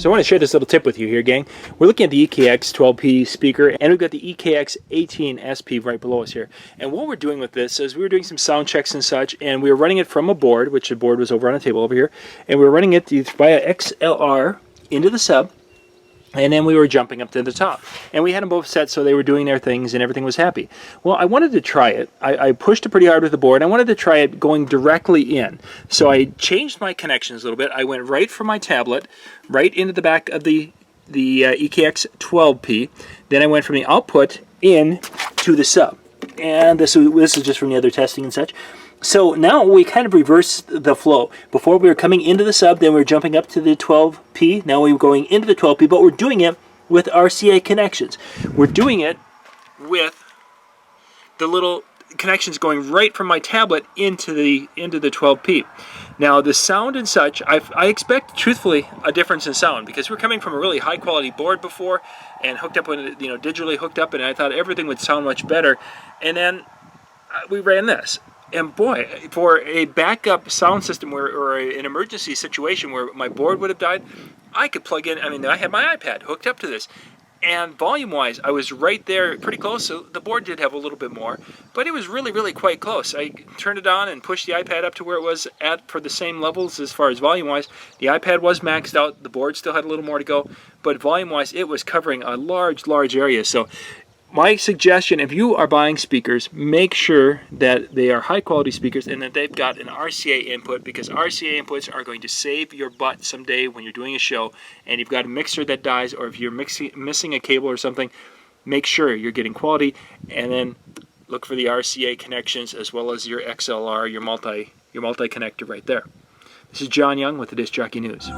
So I want to share this little tip with you here, gang. We're looking at the EKX 12P speaker, and we've got the EKX 18SP right below us here. And what we're doing with this is we were doing some sound checks and such, and we were running it from a board, which the board was over on a table over here, and we were running it via XLR into the sub, and then we were jumping up to the top. And we had them both set so they were doing their things and everything was happy. Well, I wanted to try it. I pushed it pretty hard with the board. I wanted to try it going directly in. So I changed my connections a little bit. I went right from my tablet, right into the back of the EKX 12P. Then I went from the output in to the sub. And this is just from the other testing and such. So now we kind of reversed the flow. Before we were coming into the sub, then we were jumping up to the 12P. Now we were going into the 12P, but we're doing it with RCA connections. We're doing it with the little connections going right from my tablet into the 12P. Now the sound and such, I expect truthfully a difference in sound because we're coming from a really high quality board before and hooked up when digitally hooked up, and I thought everything would sound much better. And then we ran this. And boy, for a backup sound system or an emergency situation where my board would have died, I could plug in, I had my iPad hooked up to this. And volume-wise, I was right there, pretty close. So the board did have a little bit more, but it was really, really quite close. I turned it on and pushed the iPad up to where it was at for the same levels as far as volume-wise. The iPad was maxed out. The board still had a little more to go, but volume-wise, it was covering a large, large area. So my suggestion, if you are buying speakers, make sure that they are high quality speakers and that they've got an RCA input, because RCA inputs are going to save your butt someday when you're doing a show and you've got a mixer that dies, or if you're missing a cable or something, make sure you're getting quality, and then look for the RCA connections as well as your XLR, your multi connector right there. This is John Young with the Disc Jockey News.